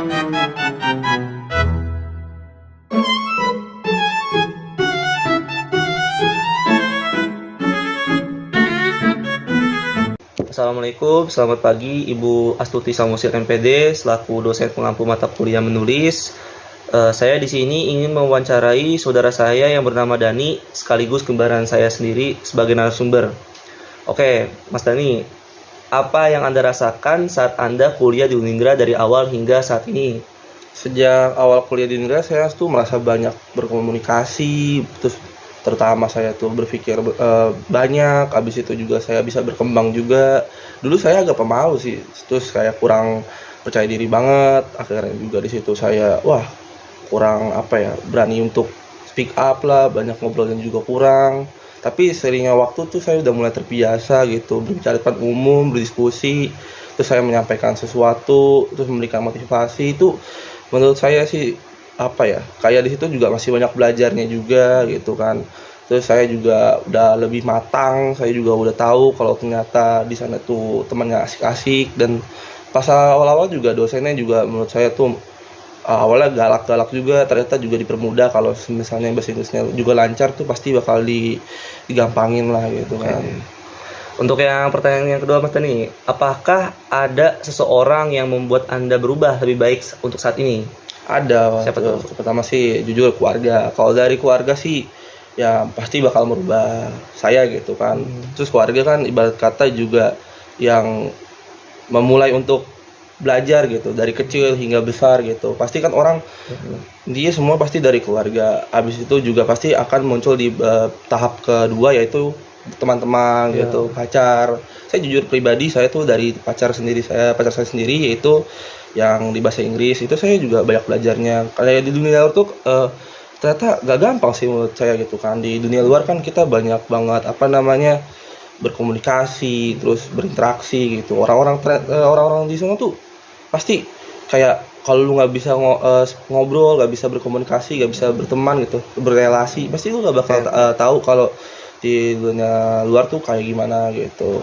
Assalamualaikum, selamat pagi Ibu Astuti Samosir MPD selaku dosen pengampu mata kuliah menulis. Saya di sini ingin mewawancarai saudara saya yang bernama Dani sekaligus kembaran saya sendiri sebagai narasumber. Oke, Mas Dani, apa yang Anda rasakan saat Anda kuliah di Uningra dari awal hingga saat ini? Sejak awal kuliah di Uningra saya tuh merasa banyak berkomunikasi, terus terutama saya tuh berpikir banyak, habis itu juga saya bisa berkembang juga. Dulu saya agak pemalu sih, terus kayak kurang percaya diri banget. Akhirnya juga di situ saya kurang berani untuk speak up lah, banyak ngobrolnya juga kurang. Tapi seringnya waktu tuh saya udah mulai terbiasa gitu, berbicara depan umum, berdiskusi, terus saya menyampaikan sesuatu, terus memberikan motivasi. Itu menurut saya sih kayak di situ juga masih banyak belajarnya juga gitu kan. Terus saya juga udah lebih matang, saya juga udah tahu kalau ternyata di sana tuh temannya asik-asik, dan pas awal-awal juga dosennya juga menurut saya tuh awalnya galak-galak juga, ternyata juga dipermudah kalau misalnya bahasa Inggrisnya juga lancar tuh pasti bakal digampangin lah gitu kan. Untuk yang pertanyaan yang kedua Mas Dani, apakah ada seseorang yang membuat Anda berubah lebih baik untuk saat ini? Ada. Siapa tuh? Pertama sih jujur keluarga. Kalau dari keluarga sih ya pasti bakal merubah saya gitu kan. Terus keluarga kan ibarat kata juga yang memulai untuk belajar gitu dari kecil hingga besar gitu. Pasti kan orang dia semua pasti dari keluarga. Habis itu juga pasti akan muncul di tahap kedua, yaitu teman-teman gitu, pacar. Saya jujur pribadi saya tuh dari pacar saya sendiri yaitu yang di bahasa Inggris itu saya juga banyak belajarnya. Kayak di dunia luar tuh ternyata gak gampang sih menurut saya gitu kan. Di dunia luar kan kita banyak banget berkomunikasi, terus berinteraksi gitu. Orang-orang di sana tuh pasti kayak kalau lu nggak bisa ngobrol, nggak bisa berkomunikasi, nggak bisa berteman gitu, berrelasi, pasti lu nggak bakal tahu kalau di dunia luar tuh kayak gimana gitu.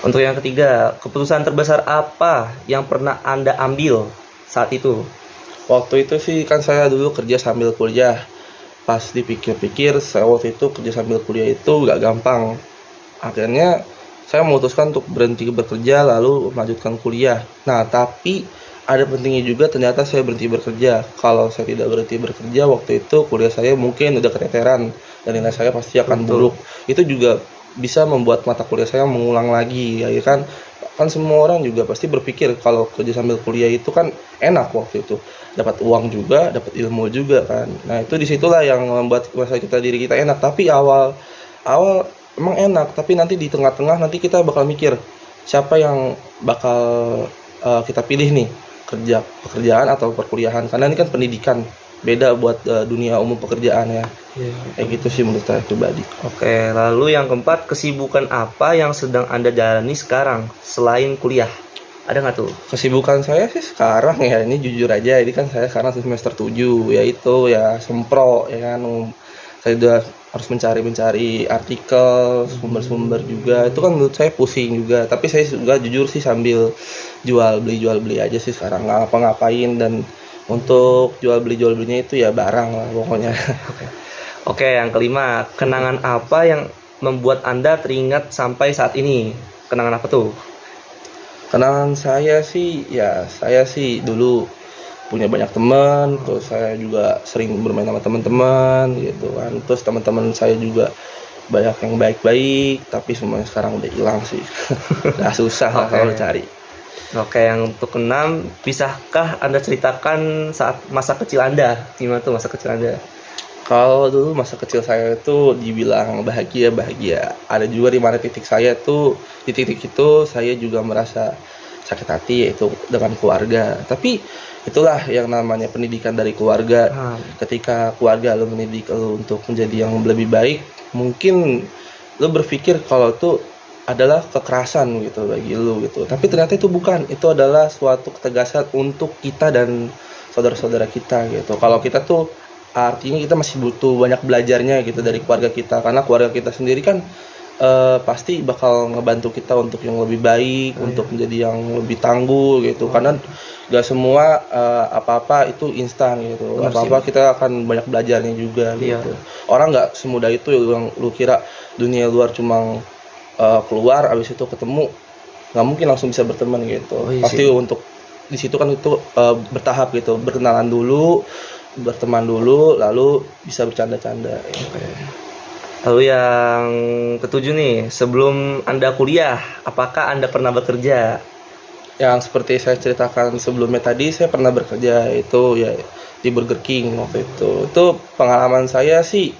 Untuk yang ketiga, keputusan terbesar apa yang pernah Anda ambil saat itu? Waktu itu sih kan saya dulu kerja sambil kuliah. Pas dipikir-pikir, saya waktu itu kerja sambil kuliah itu nggak gampang. Akhirnya saya memutuskan untuk berhenti bekerja lalu melanjutkan kuliah. Nah, tapi ada pentingnya juga ternyata saya berhenti bekerja. Kalau saya tidak berhenti bekerja waktu itu kuliah saya mungkin udah keteteran dan nilai saya pasti akan buruk. Itu juga bisa membuat mata kuliah saya mengulang lagi, ya kan semua orang juga pasti berpikir kalau kerja sambil kuliah itu kan enak, waktu itu dapat uang juga, dapat ilmu juga kan. Nah, itu disitulah yang membuat diri kita enak. Tapi awal emang enak, tapi nanti di tengah-tengah nanti kita bakal mikir siapa yang bakal kita pilih nih, pekerjaan atau perkuliahan, karena ini kan pendidikan beda buat dunia umum pekerjaan ya. Kayak gitu sih menurut saya pribadi. Oke, lalu yang keempat, kesibukan apa yang sedang Anda jalani sekarang selain kuliah? Ada nggak tuh? Kesibukan saya sih sekarang ya, ini jujur aja, ini kan saya sekarang semester 7, yaitu ya sempro ya kan. Saya udah harus mencari artikel, sumber-sumber juga. Itu kan menurut saya pusing juga. Tapi saya juga jujur sih sambil jual beli aja sih sekarang, nggak ngapa-ngapain. Dan untuk jual belinya itu ya barang lah pokoknya. Oke, yang kelima, kenangan apa yang membuat Anda teringat sampai saat ini? Kenangan apa tuh? Kenangan saya sih dulu punya banyak teman, terus saya juga sering bermain sama teman-teman gitu kan. Terus teman-teman saya juga banyak yang baik-baik, tapi semuanya sekarang udah hilang sih. Udah susah lah kalau cari. Oke, yang untuk keenam, bisakah Anda ceritakan saat masa kecil Anda? Gimana tuh masa kecil Anda? Kalau dulu masa kecil saya tuh dibilang bahagia. Ada juga di mana di titik itu saya juga merasa sakit hati, yaitu dengan keluarga. Tapi itulah yang namanya pendidikan dari keluarga. Ketika keluarga lo mendidik lo untuk menjadi yang lebih baik, mungkin lo berpikir kalau itu adalah kekerasan gitu bagi lo gitu. Tapi ternyata itu bukan, itu adalah suatu ketegasan untuk kita dan saudara-saudara kita gitu. Kalau kita tuh artinya kita masih butuh banyak belajarnya gitu dari keluarga kita, karena keluarga kita sendiri kan pasti bakal ngebantu kita untuk yang lebih baik, untuk menjadi yang lebih tangguh gitu. Karena gak semua apa-apa itu instan gitu. Benar Apa-apa sih. kita akan banyak belajarnya juga Iya. gitu. Orang nggak semudah itu yang lu kira dunia luar cuma keluar abis itu ketemu, nggak mungkin langsung bisa berteman gitu. Oh, iya Pasti sih. untuk di situ kan itu bertahap gitu, berkenalan dulu, berteman dulu, lalu bisa bercanda-canda. Oke. Lalu yang ketujuh nih, sebelum Anda kuliah, apakah Anda pernah bekerja? Yang seperti saya ceritakan sebelumnya tadi, saya pernah bekerja itu ya di Burger King waktu itu. Itu pengalaman saya sih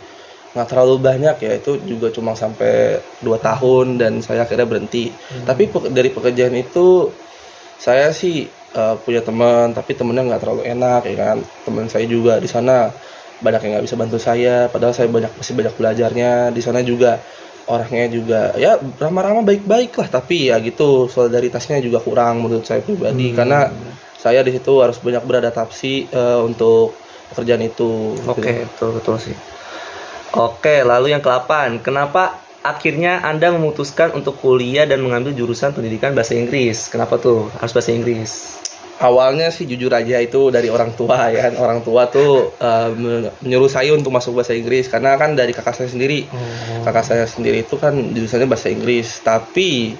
nggak terlalu banyak ya, itu juga cuma sampai 2 tahun dan saya akhirnya berhenti. Tapi dari pekerjaan itu saya sih punya teman, tapi temennya nggak terlalu enak ya kan. Teman saya juga di sana banyak yang nggak bisa bantu saya, padahal saya masih banyak belajarnya. Di sana juga orangnya juga ya ramah-ramah baik-baik lah, tapi ya gitu solidaritasnya juga kurang menurut saya pribadi, karena saya di situ harus banyak beradaptasi untuk pekerjaan itu. Oke, betul sih. Oke, lalu yang ke-8, kenapa akhirnya Anda memutuskan untuk kuliah dan mengambil jurusan pendidikan bahasa Inggris? Kenapa tuh harus bahasa Inggris? Awalnya sih jujur aja itu dari orang tua ya kan. Orang tua tuh menyuruh saya untuk masuk bahasa Inggris karena kan dari kakak saya sendiri. Kakak saya sendiri itu kan jurusannya bahasa Inggris, tapi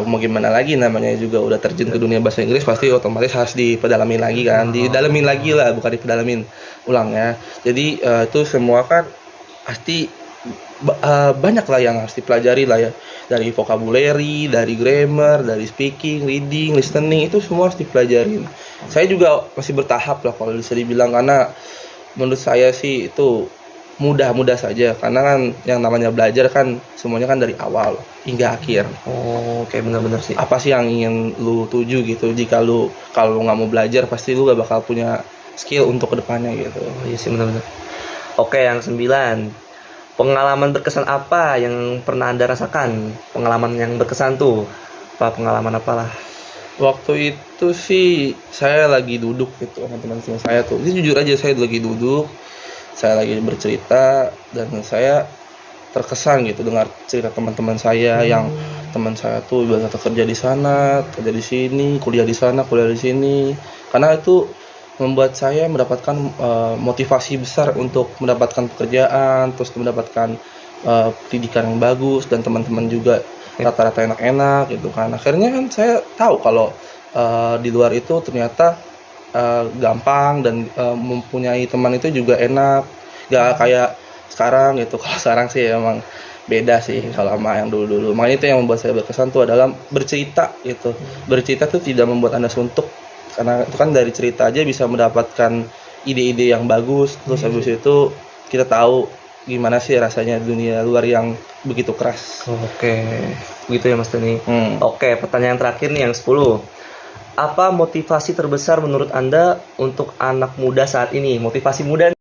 mau gimana lagi, namanya juga udah terjun ke dunia bahasa Inggris, pasti otomatis harus dipedalamin lagi kan. Didalamin lagi lah, bukan dipedalamin ulang ya. Jadi itu semua kan pasti banyak lah yang harus dipelajari lah ya, dari vocabulary, dari grammar, dari speaking, reading, listening, itu semua harus dipelajarin. Saya juga masih bertahap lah kalau bisa dibilang, karena menurut saya sih itu mudah-mudah saja, karena kan yang namanya belajar kan semuanya kan dari awal hingga akhir. Oh, oke, benar-benar sih. Apa sih yang ingin lu tuju gitu? Jika lu kalau lu nggak mau belajar, pasti lu gak bakal punya skill untuk kedepannya gitu. Oh, iya sih, benar-benar. Oke, yang 9, pengalaman berkesan apa yang pernah Anda rasakan? Pengalaman yang berkesan tuh, pengalaman apalah? Waktu itu sih saya lagi duduk gitu sama teman-teman saya tuh. Ini jujur aja, saya lagi duduk, saya lagi bercerita, dan saya terkesan gitu dengar cerita teman-teman saya yang teman saya tuh ibaratnya kerja di sana, kerja di sini, kuliah di sana, kuliah di sini. Karena itu membuat saya mendapatkan motivasi besar untuk mendapatkan pekerjaan, terus mendapatkan pendidikan yang bagus, dan teman-teman juga rata-rata enak-enak gitu kan. Akhirnya kan saya tahu kalau di luar itu ternyata gampang, dan mempunyai teman itu juga enak, gak kayak sekarang gitu. Kalau sekarang sih emang beda sih kalau sama yang dulu-dulu. Makanya itu yang membuat saya berkesan tuh adalah bercerita gitu. Bercerita tuh tidak membuat Anda suntuk, karena itu kan dari cerita aja bisa mendapatkan ide-ide yang bagus. Terus habis itu kita tahu gimana sih rasanya dunia luar yang begitu keras. Oke, begitu ya Mas Dani. Hmm. Oke, pertanyaan terakhir nih yang 10. Apa motivasi terbesar menurut Anda untuk anak muda saat ini? Motivasi muda